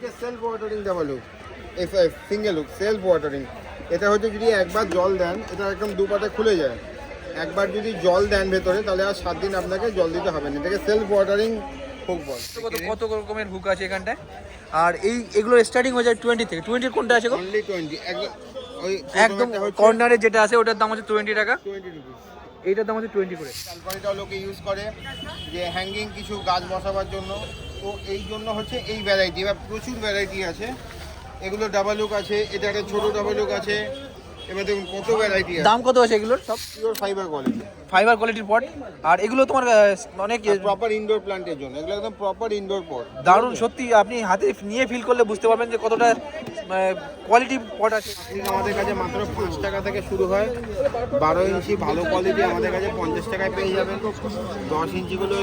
হচ্ছে self watering double hook, single hook self watering. এটা হচ্ছে যদি একবার জল দেন এটা একদম দুপাটে খুলে যায়। একবার যদি জল দেন ভেতরে তাহলে আর 7 দিন আপনাকে জল দিতে হবে না। এটাকে সেলফ ওয়াটারিং হুক বলে। কত রকমের হুক আছে এখানটায়? আর এগুলো স্টার্টিং হয়ে যায় 20 থেকে। 20 কোনটা আছে? অনলি 20। একদম কর্নারে যেটা আছে ওটার দাম হচ্ছে 20 টাকা। 20 রুপিস। এইটার দাম হচ্ছে 20 করে। ক্যালকারিটাও লোকে ইউজ করে যে হ্যাঙ্গিং কিছু গাছ বসাবার জন্য। তো এই জন্য হচ্ছে এই ভ্যারাইটি, বা প্রচুর ভ্যারাইটি আছে। এগুলো ডাবল হুক আছে, এটা একটা ছোটো ডাবল হুক আছে। এবার দেখুন কত ভ্যারাইটি আছে। দাম কত আছে এগুলোর? সব পিওর ফাইবার কোয়ালিটি, ফাইবার কোয়ালিটির পট। আর এগুলো তোমার অনেক প্রপার ইনডোর প্ল্যান্টের জন্য। এগুলো একদম প্রপার ইনডোর পট। দারুণ সত্যি, আপনি হাতে নিয়ে ফিল করলে বুঝতে পারবেন যে কতটা কোয়ালিটি পট আছে। আমাদের কাছে মাত্র 5 টাকা থেকে শুরু হয়। 12 ইঞ্চি ভালো কোয়ালিটি আমাদের কাছে 50 টাকায় পেয়ে যাবেন। 10 ইঞ্চিগুলো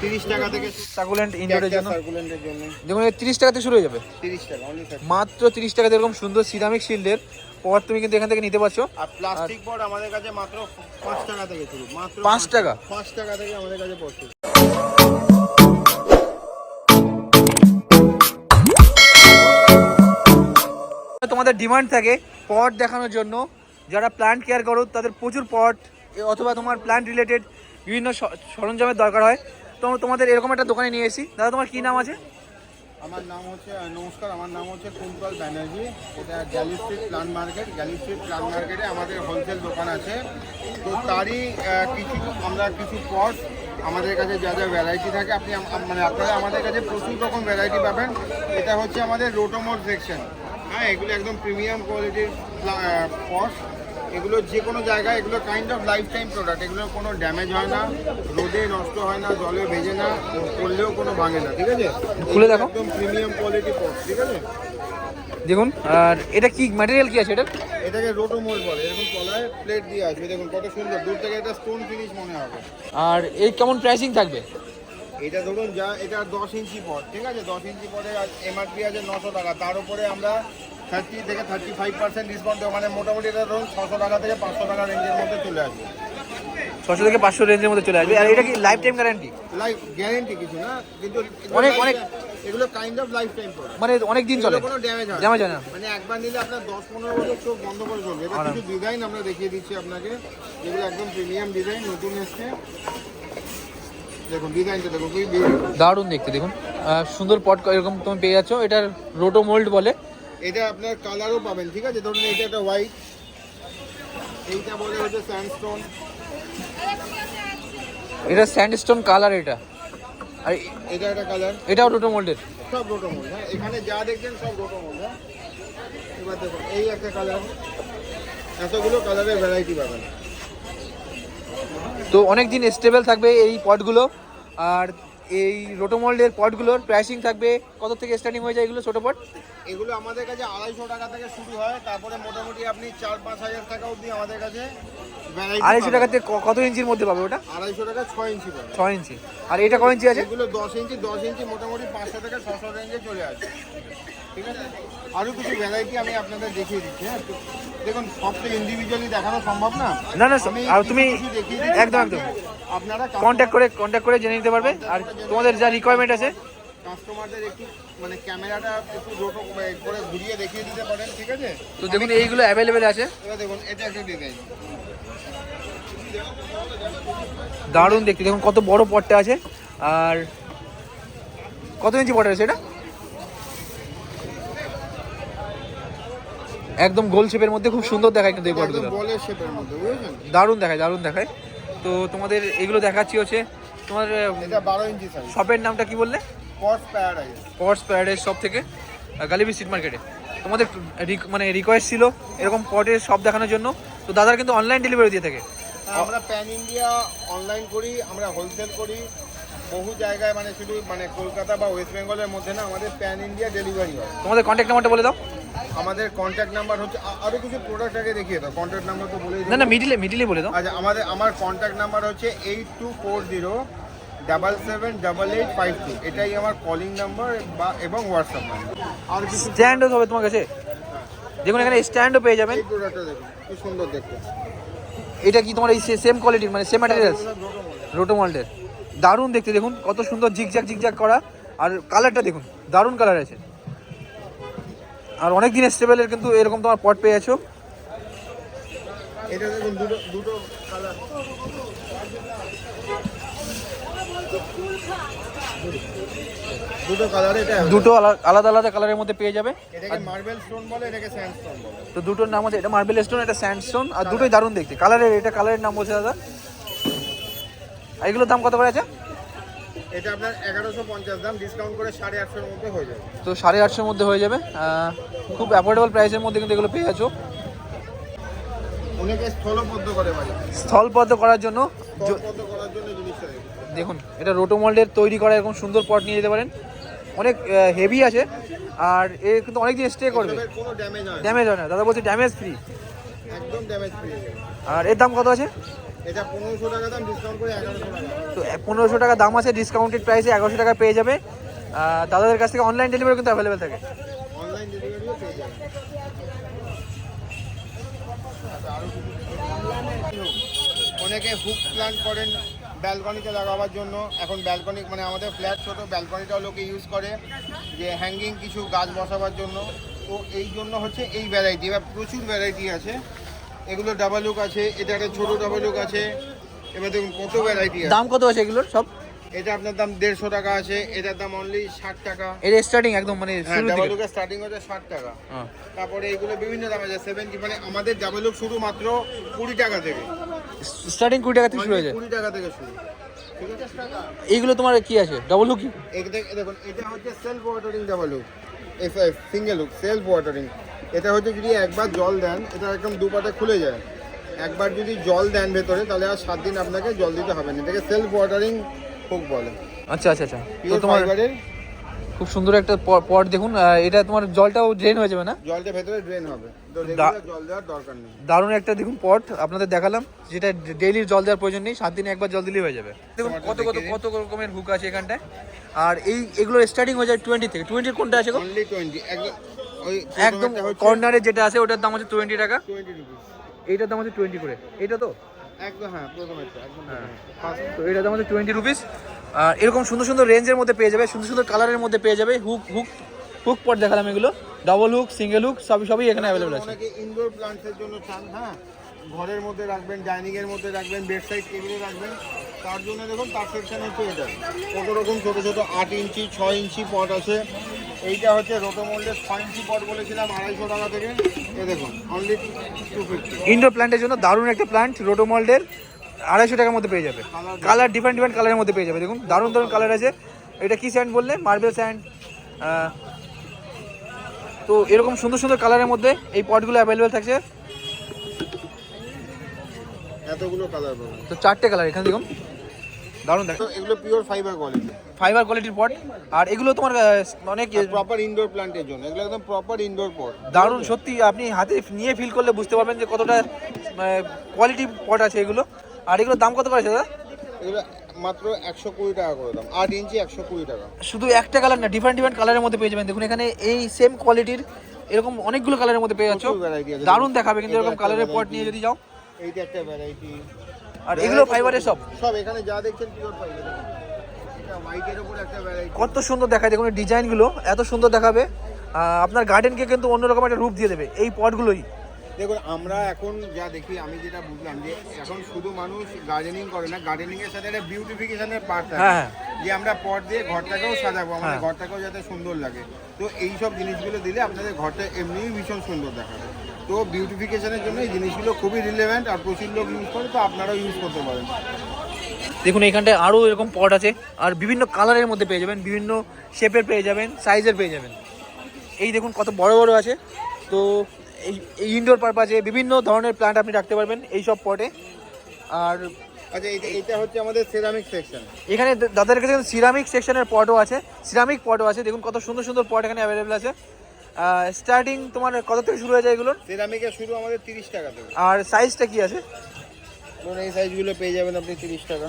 30 টাকা থেকে। সাকুলেন্ট ইনডোরের জন্য, সার্কুলেন্টের জন্য দেখুন 30 টাকা থেকে শুরু হয়ে যাবে। 30 টাকা, অনলি মাত্র 30 টাকাতে এরকম সুন্দর সিরামিক শিল্ডের পট তুমি কিন্তু এখান থেকে নিতে পারছো। আর প্লাস্টিক পট আমাদের কাছে মাত্র 5 টাকা থেকে শুরু। মাত্র 5 টাকা, 5 টাকা থেকে আমাদের কাছে পড়ছে। তোমাদের ডিমান্ড থাকে পট দেখানোর জন্য, যারা প্ল্যান্ট কেয়ার করো তাদের প্রচুর পট অথবা তোমার প্ল্যান্ট রিলেটেড বিভিন্ন সরঞ্জামের দরকার হয়। তো তোমাদের এরকম একটা দোকানে নিয়ে এসেছি। দাদা তোমার কী নাম আছে? আমার নাম হচ্ছে, নমস্কার, আমার নাম হচ্ছে কুন্তল ব্যানার্জি। এটা galley street plant market. Galley street plant মার্কেটে আমাদের হোলসেল দোকান আছে। তো তারই কিছু পট আমাদের কাছে যা যা ভ্যারাইটি থাকে আপনারা আমাদের কাছে প্রচুর রকম ভ্যারাইটি পাবেন। এটা হচ্ছে আমাদের রোটোমোড সেকশন। হ্যাঁ, এগুলো একদম প্রিমিয়াম কোয়ালিটির পট। এগুলো যে কোনো জায়গায়, এগুলো kind of life time product. এগুলো কোনো ড্যামেজ হয় না, রোদে নষ্ট হয় না, জলে ভেজে না, করলেও কোনো ভাঙে না। ঠিক আছে, খুলে দেখো, একদম প্রিমিয়াম কোয়ালিটি পট। ঠিক আছে, দেখুন। আর এটা কি ম্যাটেরিয়াল কি আছে এটা? এটাকে রোটোমোল্ড বলে। এরকম তলায় প্লেট দিয়ে আসবে, দেখুন কত সুন্দর। দূর থেকে এটা স্টোন ফিনিশ মনে হবে। আর এই কেমন প্রাইসিং থাকবে? এটা ধরুন এটা 10 ইঞ্চি পট। ঠিক আছে, 10 ইঞ্চি পটে এমআরপি আছে 900 টাকা। তার উপরে আমরা 30 থেকে 35% ডিসকাউন্ট দেবো। মানে মোটামুটি এটা ধরুন 600 টাকা থেকে 500 টাকা রেঞ্জের মধ্যে চলে আসবে। 600 থেকে 500 রেঞ্জের মধ্যে চলে আসবে। আর এটা কি life time guarantee? Life guarantee কিছু না, কিন্তু অনেক এগুলো kind of life time product. মানে অনেক দিন চলে, কোনো ড্যামেজ হয় না। মানে একবার নিলে আপনার 10-15 বছর চোখ বন্ধ করে চলবে। এবার কিছু ডিজাইন আমরা দেখিয়ে দিচ্ছি আপনাকে, যেগুলো একদম প্রিমিয়াম ডিজাইন, নতুন এসছে। দেখুন ডিজাইনটা দেখুন, খুবই দারুণ দেখতে। দেখুন সুন্দর পট এরকম তুমি পেয়ে যাচ্ছ। এটার রোটো মোল্ড বলে। এটা আপনার কালারও পাবেন। ঠিক আছে, ধরুন এইটা একটা হোয়াইট, এইটা বলে হচ্ছে স্যান্ডস্টোন। এটা স্যান্ডস্টোন কালার। এটা আর এটা একটা কালার, এটাও রোটো মোল্ডের। সব রোটো মোল্ড। হ্যাঁ, এখানে যা দেখছেন সব রোটো মোল্ড। হ্যাঁ, এবার দেখুন এই একটা কালার, এতগুলো কালারের ভ্যারাইটি পাবেন। তো অনেক দিন স্টেবল থাকবে এই পটগুলো। আর এই রোটোমোল্ডের পটগুলোর প্রাইসিং থাকবে কত থেকে স্টার্টিং হয়ে যায় এগুলো ছোটো পট? এগুলো আমাদের কাছে 250 টাকা থেকে শুরু হয়। তারপরে মোটামুটি আপনি 4-5 হাজার টাকা অবধি আমাদের কাছে ভ্যারাইটি। 250 টাকাতে কত ইঞ্চির মধ্যে পাবে ওটা? 250 টাকা 6 ইঞ্চি পাবে। 6 ইঞ্চি। আর এটা কত ইঞ্চি আছে? এগুলো 10 ইঞ্চি মোটামুটি 500 থেকে 600 রেঞ্জে চলে আসে। ঠিক আছে, আরও কিছু ভ্যারাইটি আমি আপনাদের দেখিয়ে দিচ্ছি। হ্যাঁ, দেখুন সব তো ইন্ডিভিজুয়ালি দেখানো সম্ভব না। না, আর তুমি একদম আপনারা কন্ট্যাক্ট করে জেনে নিতে পারবে। আর তোমাদের যা রিকোয়ারমেন্ট আছে কাস্টমারদের একটু মানে ক্যামেরাটা একটু রোটো করে ঘুরিয়ে দেখিয়ে দিতে পারেন। ঠিক আছে, তো দেখুন এইগুলো অ্যাভেলেবেল আছে। এবার দেখুন এটা একটা ডিজাইন, দারুণ দেখতে। দেখুন কত বড় পটটা আছে। আর কত ইঞ্চি পট আছে এটা? একদম গোল শেপের মধ্যে খুব সুন্দর দেখায় কিন্তু এই পটগুলো। বলের শেপের মধ্যে, বুঝেছেন? দারুণ দেখায়। তো তোমাদের এগুলো দেখাচ্ছি হচ্ছে তোমার এটা 12 ইঞ্চি সাইজ। শপের নামটা কি বললে? পটস প্যারাডাইস শপ থেকে, গালিবি স্ট্রিট মার্কেটে। তোমাদের মানে রিকোয়েস্ট ছিল এরকম পটের শপ দেখানোর জন্য। তো দাদার কিন্তু অনলাইন ডেলিভারি দিয়ে থাকে। আমরা প্যান ইন্ডিয়া অনলাইন করি, আমরা হোলসেল করি বহু জায়গায়, মানে শুধু মানে কলকাতা বা ওয়েস্ট বেঙ্গলের মধ্যে না, আমাদের প্যান ইন্ডিয়া ডেলিভারি হয়। তোমাদের কন্ট্যাক্ট নাম্বারটা বলে দাও। আমাদের কন্ট্যাক্ট নাম্বার হচ্ছে, আরও কিছু প্রোডাক্ট আগে দেখিয়ে দাও। কন্ট্যাক্ট নাম্বার তো বলেই না, মিডিলে বলে দাও। আচ্ছা, আমার কন্ট্যাক্ট নাম্বার হচ্ছে 8240778852। এটাই আমার কলিং নাম্বার এবং হোয়াটসঅ্যাপ নাম্বার। আর কিছু স্ট্যান্ডও হবে তোমার কাছে? দেখুন এখানে স্ট্যান্ডও পেয়ে যাবেন। এই প্রোডাক্টটা দেখুন কি সুন্দর দেখতে। এটা কি তোমার এই সেম কোয়ালিটির, মানে সেম ম্যাটেরিয়ালস? রোটোমোল্ডের। দারুণ দেখতে। দেখুন কত সুন্দর জিগজ্যাগ করা। আর কালারটা দেখুন, দারুণ কালার আছে। আর অনেক দিন স্টেবলের কিন্তু এরকম তোমার পট পেয়ে যাচ্ছ। এটা দেখুন দুটো দুটো কালার, দুটো কালার, এটা দুটো আলাদা আলাদা কালারের মধ্যে পেয়ে যাবে। এটাকে মার্বেল স্টোন বলে, এটাকে স্যান্ডস্টোন বলে। তো দুটোর নাম আছে, এটা মার্বেল স্টোন, এটা স্যান্ডস্টোন, আর দুটোই দারুণ দেখতে কালারের। এটা কালারের নাম বলছে দাদা। আর এগুলোর দাম কত করে আছে? এটা আপনার 1150 দাম, ডিসকাউন্ট করে 850-এর মধ্যে হয়ে যাবে। তো 850-এর মধ্যে হয়ে যাবে। খুব অ্যাফোর্ডেবল প্রাইসের মধ্যে কিন্তু এগুলো পেয়ে যাচ্ছ। অনেকে স্থলবদ্ধ করে ভাই, স্থলবদ্ধ করার জন্য স্থলবদ্ধ করার জন্য জিনিসটা দেখুন, এটা রোটোমোল্ডের তৈরি করা এরকম সুন্দর পট নিয়ে যেতে পারেন। অনেক হেভি আছে, আর এ কিন্তু অনেক দিন স্টে করবে, কোনো ড্যামেজ হয় না। দাদা বলছে ড্যামেজ ফ্রি, একদম ড্যামেজ ফ্রি। আর এর দাম কত আছে? এটা 1500 টাকা দাম, ডিসকাউন্ট করে 1100 টাকা। তো 1500 টাকা দাম আছে, ডিসকাউন্টেড প্রাইসে 1100 টাকা পেয়ে যাবে। দাদাদের কাছ থেকে অনলাইন ডেলিভারি কিন্তু অ্যাভেলেবেল থাকে। অনলাইন ডেলিভারিও পেয়ে যাবেন। অনেকে হুক প্ল্যান করেন ব্যালকনিতে লাগাবার জন্য। এখন ব্যালকনি মানে আমাদের ফ্ল্যাট ছোট, ব্যালকনিটাও লোকে ইউজ করে যে হ্যাঙ্গিং কিছু গাছ বসাবার জন্য। তো এই জন্য হচ্ছে এই ভ্যারাইটি, এবার প্রচুর ভ্যারাইটি আছে। এগুলো ডাবল হুক আছে, এটা একটা ছোটো ডাবল হুক আছে। এবার দেখুন কত ভ্যারাইটি আছে। দাম কত আছে এগুলোর সব? এটা আপনার দাম 150 টাকা আছে, এটার দাম অনলি 60 টাকা। এর স্টার্টিং একদম মানে শুরু ডাবল থেকে হুকের স্টার্টিং হচ্ছে 60 টাকা। তারপরে এইগুলো বিভিন্ন দাম আছে 70, মানে আমাদের ডাবল হুক শুরু মাত্র 20 টাকা থেকে, স্টার্টিং 20 টাকা থেকে শুরু হয়ে যায়। 20 টাকা থেকে শুরু, ঠিক আছে। এইগুলো তোমার কি আছে ডাবল হুক? দেখুন এটা হচ্ছে self watering double hook, single hook self watering. এটা হচ্ছে যদি একবার জল দেন, এটা একদম দুপাটে খুলে যায়। একবার যদি জল দেন ভেতরে, তাহলে আর 7 দিন আপনাকে জল দিতে হবে না। এটাকে সেলফ ওয়াটারিং হুক বলে। আচ্ছা আচ্ছা আচ্ছা। তো পিওর তোমার ফাইবারের, খুব সুন্দর একটা পট দেখুন। এটা তোমার জলটাও ড্রেন হয়ে যাবে না? জলটা ভেতরে ড্রেন হবে, তো রেগুলার জল দেওয়ার দরকার নেই। দারুণ একটা দেখুন পট আপনাদের দেখালাম, যেটা ডেইলি জল দেওয়ার প্রয়োজন নেই, 7 দিনে একবার জল দিলেই হয়ে যাবে। দেখুন কত কত কত রকমের হুক আছে এখানটায়। আর এগুলোর স্টার্টিং হয়ে যায় 20 থেকে। 20 কোনটা আছে গো? অনলি 20, একদম কর্নারে যেটা আছে ওটার দাম হচ্ছে 20 টাকা, 20 রুপিস। এইটার দাম হচ্ছে 20 করে। এটা তো একদম হ্যাঁ, প্রথম একটা একদম তো এটার দাম হচ্ছে 20 রুপিস। আর এরকম সুন্দর সুন্দর রেঞ্জের মধ্যে পেয়ে যাবে, সুন্দর সুন্দর কালারের মধ্যে পেয়ে যাবে। হুক পট দেখালাম, এগুলো ডাবল হুক, সিঙ্গেল হুক সবই এখানে অ্যাভেলেবল আছে। অনেকে ইনডোর প্লান্টসের জন্য চান, হ্যাঁ, ঘরের মধ্যে রাখবেন, ডাইনিং এর মধ্যে রাখবেন, বেড সাইড টেবিলে রাখবেন, তার জন্য দেখুন তার সেকশন হচ্ছে এটা। কত রকম ছোট ছোট 8 ইঞ্চি 6 ইঞ্চি পট আছে। এইটা হচ্ছে রোটোমোল্ডের 6 ইঞ্চি পট বলেছিলাম 250 টাকা থেকে। এ দেখুন অনলি 250। ইনডোর প্ল্যান্টের জন্য দারুণ একটা প্ল্যান্ট, রোটোমোল্ডের 250 টাকার মধ্যে পেয়ে যাবে। কালার ডিফারেন্ট ডিফারেন্ট কালারের মধ্যে পেয়ে যাবে। দেখুন দারুণ দারুণ কালার আছে। এটা কি স্যান্ড বললে? Marble sand. তো এরকম সুন্দর সুন্দর কালারের মধ্যে এই পটগুলো অ্যাভেলেবেল থাকছে। এতগুলো কালার পাবেন। তো 4টে কালার এখানে দেখুন, দারুণ দেখ। তো এগুলো পিওর ফাইবার কোয়ালিটি, ফাইবার কোয়ালিটির পট। আর এগুলো তোমার অনেক প্রপার ইনডোর প্ল্যান্টের জন্য। এগুলো একদম প্রপার ইনডোর পট। দারুণ, সত্যি আপনি হাতে নিয়ে ফিল করলে বুঝতে পারবেন যে কতটা কোয়ালিটি পট আছে এগুলো। আর এগুলোর দাম কত করেছে দাদা? এগুলো মাত্র 120 টাকা করে দাম, 8 ইঞ্চি 120 টাকা। শুধু একটা কালার না, ডিফারেন্ট ডিফারেন্ট কালারের মধ্যে পেয়ে যাবেন। দেখুন এখানে এই সেম কোয়ালিটির এরকম অনেকগুলো কালারের মধ্যে পেয়ে যাচ্ছ। দারুণ দেখাবে কিন্তু এরকম কালারের পট নিয়ে যদি যাও। এইটা একটা ভ্যারাইটি। আর এগুলো ফাইবারের সব এখানে যা দেখছেন পিওর ফাইবার। এটা হোয়াইটের উপর একটা ভ্যারাইটি। কত সুন্দর দেখায় দেখুন, ডিজাইনগুলো এত সুন্দর দেখাবে। আপনার গার্ডেনকে কিন্তু অন্যরকম একটা রূপ দিয়ে দেবে এই পটগুলোই। দেখুন আমরা এখন যা দেখি, আমি যেটা বুঝলাম যে এখন শুধু মানুষ গার্ডেনিং করে না, গার্ডেনিং এর সাথে একটা বিউটিফিকেশনের পার্ট থাকে। হ্যাঁ, যে আমরা পট দিয়ে ঘরটাকেও সাজাবো, আমাদের ঘরটাকেও যাতে সুন্দর লাগে। তো এই সব জিনিসগুলো দিলে আপনাদের ঘরটা এমনিই ভীষণ সুন্দর দেখাবে। তো বিউটিফিকেশনের জন্য এই জিনিসগুলো খুবই রিলেভেন্ট, আর প্রচুর লোক ইউজ করে, তো আপনারাও ইউজ করতে পারেন। দেখুন এইখানটায় আরও এরকম পট আছে, আর বিভিন্ন কালারের মধ্যে পেয়ে যাবেন, বিভিন্ন শেপের পেয়ে যাবেন, সাইজের পেয়ে যাবেন। এই দেখুন কত বড় বড় আছে। তো এই ইনডোর পারপাসে বিভিন্ন ধরনের প্ল্যান্ট আপনি রাখতে পারবেন এই সব পটে। আর আচ্ছা, এটা হচ্ছে আমাদের সিরামিক সেকশন। এখানে দাদার কাছে সিরামিক সেকশনের পটও আছে, সিরামিক পটও আছে। দেখুন কত সুন্দর সুন্দর পট এখানে অ্যাভেলেবেল আছে। স্টার্টিং তোমার কত থেকে শুরু হয়ে যায় এগুলোর? সিরামিকের শুরু আমাদের 30 টাকা থেকে। আর সাইজটা কি আছে? ধরুন এই সাইজগুলো পেয়ে যাবেন আপনি 30 টাকা।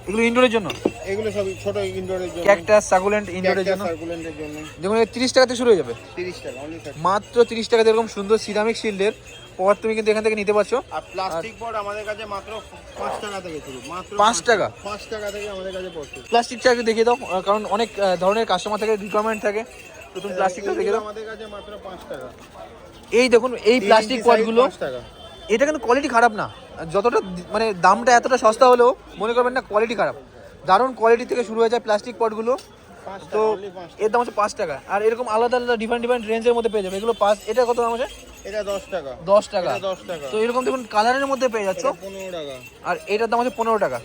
এগুলো ইনডোরের জন্য? এগুলো সব ছোট ইনডোরের জন্য, ক্যাকটাস সাকুলেন্ট ইনডোরের জন্য। সার্কুলেন্টের জন্য দেখুন 30 টাকা থেকে শুরু হয়ে যাবে। 30 টাকা অনলি, মাত্র 30 টাকাতে এরকম সুন্দর সিরামিক শিল্ডের পট তুমি কিন্তু এখান থেকে নিতে পারছো। আর প্লাস্টিক পট আমাদের কাছে মাত্র 5 টাকা থেকে শুরু, মাত্র 5 টাকা। 5 টাকা থেকে আমাদের কাছে পড়ছে। প্লাস্টিকটা একটু দেখিয়ে দাও, কারণ অনেক ধরনের কাস্টমার থাকে, রিকোয়ারমেন্ট থাকে। তো তুমি প্লাস্টিকটা দেখে দাও। আমাদের কাছে মাত্র 5 টাকা। এই দেখুন এই প্লাস্টিক পটগুলো, 5 টাকা। এটা কিন্তু কোয়ালিটি খারাপ না, যতটা মানে দামটা এতটা সস্তা হলেও মনে করবেন না কোয়ালিটি খারাপ, দারুণ কোয়ালিটি থেকে শুরু হয়ে যায় প্লাস্টিক পটগুলো। 5 তো টাকা, only 5 টাকা। এর দাম হচ্ছে 5 টাকা। আর এরকম আলাদা আলাদা ডিফারেন্ট রেঞ্জের মধ্যে পেয়ে যাবে এগুলো। এটা কত দাম আছে? এটা 10 টাকা। 10 টাকা। এটা 10 টাকা। তো এরকম দেখুন কালারের মধ্যে পেয়ে যাচ্ছ। এটা 15 টাকা। আর এটার দাম হচ্ছে 15 টাকা।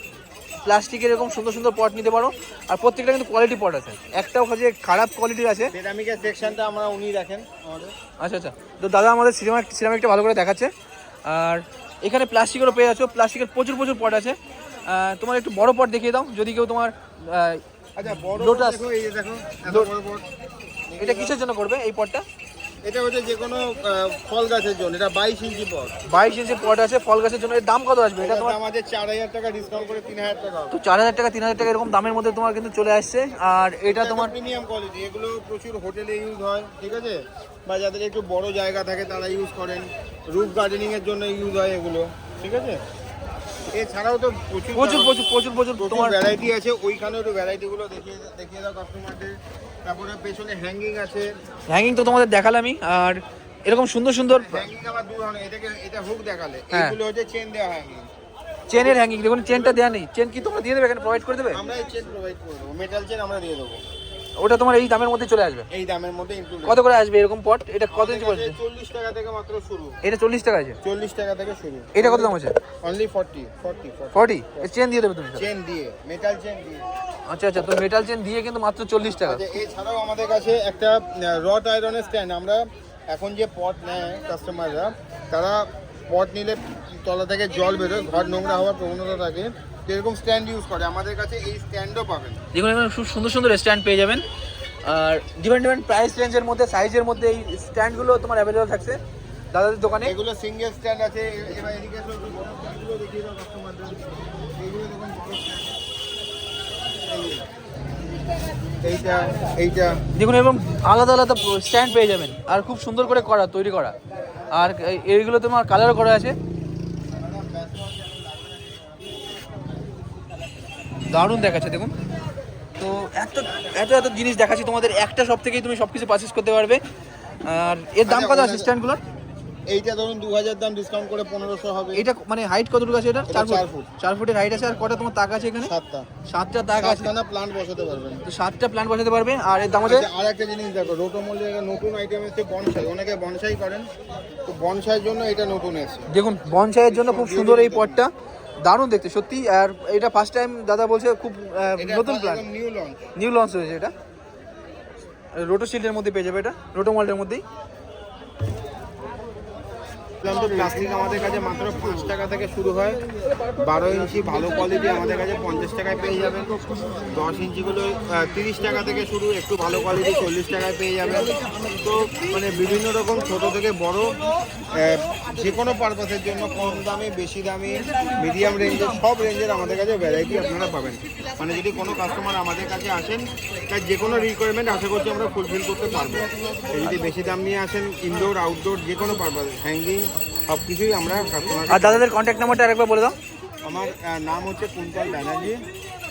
প্লাস্টিকের এরকম সুন্দর সুন্দর পট নিতে পারো, আর প্রত্যেকটা কিন্তু কোয়ালিটি পট আছে, একটাও যে খারাপ কোয়ালিটির আছে। সিরামিকের সেকশনটা আমরা উনি দেখেন আমাদের। আচ্ছা আচ্ছা, তো দাদা আমাদের সিরামিকটা ভালো করে দেখাচ্ছে। আর এখানে প্লাস্টিকেরও পেয়ে যাচ্ছ, প্লাস্টিকের প্রচুর পট আছে। তোমার একটু বড় পট দেখিয়ে দাও যদি কেউ তোমার আচ্ছা বড় লোটাস। দেখো, এই যে দেখো এত বড় পট। এটা কিসের জন্য করবে এই পটটা? এটা হচ্ছে যে কোনো ফল গাছের জন্য। এটা 22 ইঞ্চি পট। 22 ইঞ্চি পট আছে ফল গাছের জন্য। এর দাম কত আসবে? এটা তোমার আমাদের 4000 টাকা ডিসকাউন্ট করে 3000 টাকা। তো 4000 টাকা 3000 টাকা এরকম দামের মধ্যে তোমার কিন্তু চলে আসছে। আর এটা তোমার প্রিমিয়াম কোয়ালিটি, এগুলো প্রচুর হোটেলে ইউজ হয়, ঠিক আছে, বা যাদের একটু বড় জায়গা থাকে তারা ইউজ করেন, রুফ গার্ডেনিং এর জন্য ইউজ হয় এগুলো, ঠিক আছে। এছাড়াও তো প্রচুর তোমার ভ্যারাইটি আছে। ওইখানে একটু ভ্যারাইটিগুলো দেখিয়ে দাও কাস্টমারদের। তারপরে পেছনে হ্যাঙ্গিং আছে। হ্যাঙ্গিং তো তোমাদের দেখালামই। আর এরকম সুন্দর সুন্দর হ্যাঙ্গিং আবার দু ধরনের, এটা হুক দেখালে, হ্যাঁ। এগুলো হচ্ছে চেন দেওয়া হ্যাঙ্গিং। চেনের হ্যাঙ্গিং দেখুন, চেনটা দেওয়া নেই। চেন কি তোমরা দিয়ে দেবে, এখানে প্রোভাইড করে দেবে? আমরা এই চেন প্রোভাইড করে দেবো, মেটাল চেন আমরা দিয়ে দেবো। ওটা তোমার এই দামের মধ্যে চলে আসবে। এই দামের মধ্যে ইনক্লুড। কত করে আসবে এরকম পট? এটা কত ইঞ্চি পড়ছে? 40 টাকা থেকে মাত্র শুরু। এটা 40 টাকা আছে। 40 টাকা থেকে শুরু। এটা কত দাম আছে? অনলি 40। 40। এর চেন দিয়ে দেবে তুমি? চেন দিয়ে, মেটাল চেন দিয়ে। আচ্ছা আচ্ছা, তো মেটাল চেন দিয়ে কিন্তু মাত্র 40 টাকা। আচ্ছা, এছাড়াও আমাদের কাছে একটা রড আয়রনের স্ট্যান্ড। আমরা এখন যে পট নেয় কাস্টমাররা, তারা পট নিলে তলা থেকে জল বেরোয়, ঘর নোংরা হওয়ার প্রবণতা থাকে, তো এরকম স্ট্যান্ড ইউজ করে। আমাদের কাছে এই স্ট্যান্ডও পাবেন। দেখুন এখানে খুব সুন্দর সুন্দর স্ট্যান্ড পেয়ে যাবেন। আর ডিফারেন্ট প্রাইস রেঞ্জের মধ্যে, সাইজের মধ্যে এই স্ট্যান্ডগুলো তোমার অ্যাভেলেবল থাকছে দাদাদের দোকানে। এগুলো সিঙ্গেল স্ট্যান্ড আছে। এবার এদিকে এসে একটু বড় স্ট্যান্ডগুলো দেখিয়ে দাও কাস্টমারদের। এইগুলো দেখুন বড় স্ট্যান্ড। এইটা দেখুন এরকম আলাদা আলাদা স্ট্যান্ড পেয়ে যাবেন, আর খুব সুন্দর করে তৈরি করা। আর এইগুলো তোমার কালারও করা আছে, দারুণ দেখাচ্ছে দেখুন। তো এত জিনিস দেখাচ্ছি তোমাদের, একটা শপ থেকেই তুমি সব কিছু পারচেস করতে পারবে। আর এর দাম কত আছে স্ট্যান্ডগুলোর? এইটা ধরুন 2000 দাম, ডিসকাউন্ট করে 1500 হবে। এটা মানে হাইট কতটুকু আছে? এটা 4 ফুট। 4 ফুটের হাইট আছে। আর কটা তোমার তাক আছে এখানে? 7টা তাক আছে। 7টা প্লান্ট বসাতে পারবেন। তো 7টা প্ল্যান্ট বসাতে পারবে। আর এর দাম আছে। আর একটা জিনিস দেখো, রোটোমোলের নতুন আইটেম এসেছে বনসাই। অনেকে বনসাই করেন, তো বনসাইয়ের জন্য এটা নতুন এসেছে। দেখুন বনসাইয়ের জন্য খুব সুন্দর এই পটটা, দারুণ দেখতে সত্যি। আর এটা ফার্স্ট টাইম দাদা বলছে, খুব নতুন প্ল্যান, নিউ লঞ্চ হয়েছে এটা। রোটো শিল্ডের মধ্যে পেয়ে যাবে, এটা রোটো মল্টের মধ্যেই। প্লাস্টিক আমাদের কাছে মাত্র 5 টাকা থেকে শুরু হয়। 12 ইঞ্চি ভালো কোয়ালিটি আমাদের কাছে 50 টাকায় পেয়ে যাবেন। 10 ইঞ্চিগুলো 30 টাকা থেকে শুরু, একটু ভালো কোয়ালিটি 40 টাকায় পেয়ে যাবেন। তো মানে বিভিন্ন রকম ছোট থেকে বড়, যে কোনো পারপাসের জন্য কম দামে, বেশি দামে, মিডিয়াম রেঞ্জের, সব রেঞ্জের আমাদের কাছে ভ্যারাইটি আপনারা পাবেন। মানে যদি কোনো কাস্টমার আমাদের কাছে আসেন, তার যে কোনো রিকোয়ারমেন্ট আশা করছি আমরা ফুলফিল করতে পারবো। যদি বেশি দাম নিয়ে আসেন, ইনডোর আউটডোর যে কোনো পারপাস, হ্যাঙ্গিং সব কিছুই আমরা কাস্টমার। আর দাদাদের কন্ট্যাক্ট নাম্বারটা আরেকবার বলে দাও। আমার নাম হচ্ছে কুন্তল ব্যানার্জি,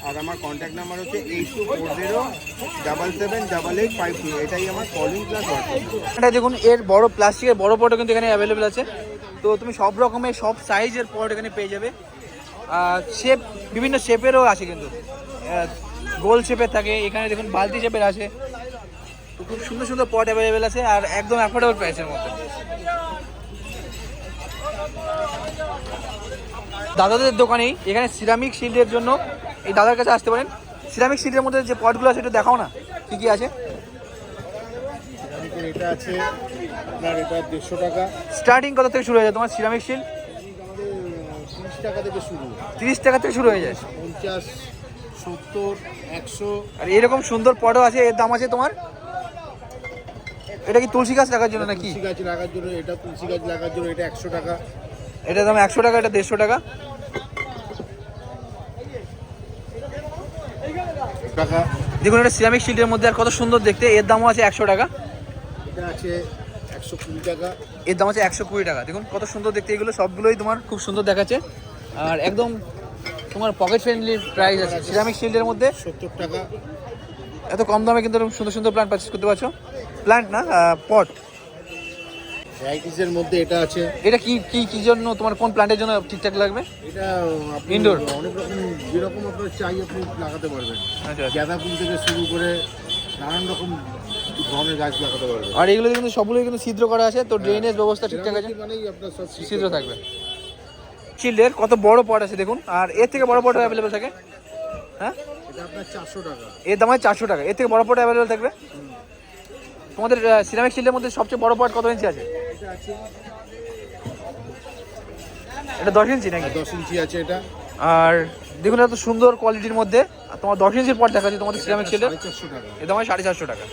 আর আমার কন্ট্যাক্ট নাম্বার হচ্ছে 8240778852। এটাই আমার কলিং প্লাস হোয়াটসঅ্যাপ। এটা দেখুন এর বড় প্লাস্টিকের বড় পটও কিন্তু এখানে অ্যাভেলেবেল আছে। তো তুমি সব রকমের সব সাইজের পট এখানে পেয়ে যাবে। শেপ বিভিন্ন শেপেরও আছে কিন্তু, গোল শেপের থাকে, এখানে দেখুন বালতি শেপের আছে। তো খুব সুন্দর সুন্দর পট অ্যাভেলেবেল আছে, আর একদম অ্যাফোর্ডেবল প্রাইসের মধ্যে। দাদাদের দোকানেই এখানে সিরামিক শিল্ডের জন্য এই দাদার কাছে আসতে পারেন। সিরামিক শিল্ডের মধ্যে যে পটগুলো আছে একটু দেখাও না, কী কী আছে? এটা আছে আপনার, এটা 150 টাকা। স্টার্টিং কত থেকে শুরু হয়ে যায় তোমার সিরামিক শিল্ড? আমাদের 30 টাকা থেকে শুরু। 30 টাকা থেকে শুরু হয়ে যায়। 50, 70, 100। আর এরকম সুন্দর পটও আছে, এর দাম আছে তোমার। এটা কি তুলসী গাছ রাখার জন্য নাকি? তুলসী গাছ লাগার জন্য, এটা তুলসী গাছ লাগার জন্য এটা 100 টাকা। এটার দাম 100 টাকা, এটা 150 টাকা। দেখুন এটা সিরামিক শিল্ডের মধ্যে, আর কত সুন্দর দেখতে। এর দামও আছে 100 টাকা। এটা আছে 120 টাকা। এর দাম আছে 120 টাকা। দেখুন কত সুন্দর দেখতে, এগুলো সবগুলোই তোমার খুব সুন্দর দেখাচ্ছে। আর একদম তোমার পকেট ফ্রেন্ডলি প্রাইস আছে সিরামিক শিল্ডের মধ্যে। 70 টাকা। এত কম দামে কিন্তু সুন্দর সুন্দর প্ল্যান্ট পারচেস করতে পারছো। প্ল্যান্ট না, পট। ভ্যারাইটিসের মধ্যে এটা আছে। এটা কি কি কি জন্য তোমার কোন প্ল্যান্টের জন্য ঠিকঠাক লাগবে? এটা আপনি Indoor? অনেক রকম যেরকম আপনার চাই আপনি লাগাতে পারবেন। আচ্ছা। গাঁদা ফুল থেকে শুরু করে নানান রকম ধরনের গাছ লাগাতে পারবেন। আর এগুলো কিন্তু সবগুলোই কিন্তু ছিদ্র করা আছে, তো ড্রেনেজ ব্যবস্থা ঠিকঠাক আছে, মানেই আপনার সব ছিদ্র থাকবে। চিল্ডের কত বড় পট আছে দেখুন, আর এর থেকে বড় পট অ্যাভেলেবেল থাকে। হ্যাঁ, এটা আপনার 400 টাকা। এর দাম হয় 400 টাকা, এর থেকে বড় পট অ্যাভেলেবেল থাকবে। তোমাদের সিরামিক শিল্ডের মধ্যে সবচেয়ে বড় পট কত ইঞ্চি আছে? এটা আছে, এটা 10 ইঞ্চি নাকি? 10 ইঞ্চি আছে এটা। আর দেখুন এত সুন্দর কোয়ালিটির মধ্যে, আর তোমার 10 ইঞ্চির পট দেখাচ্ছি তোমাদের সিরামিক শিল্ডের, 450 টাকা। এর দাম হয় 450 টাকা।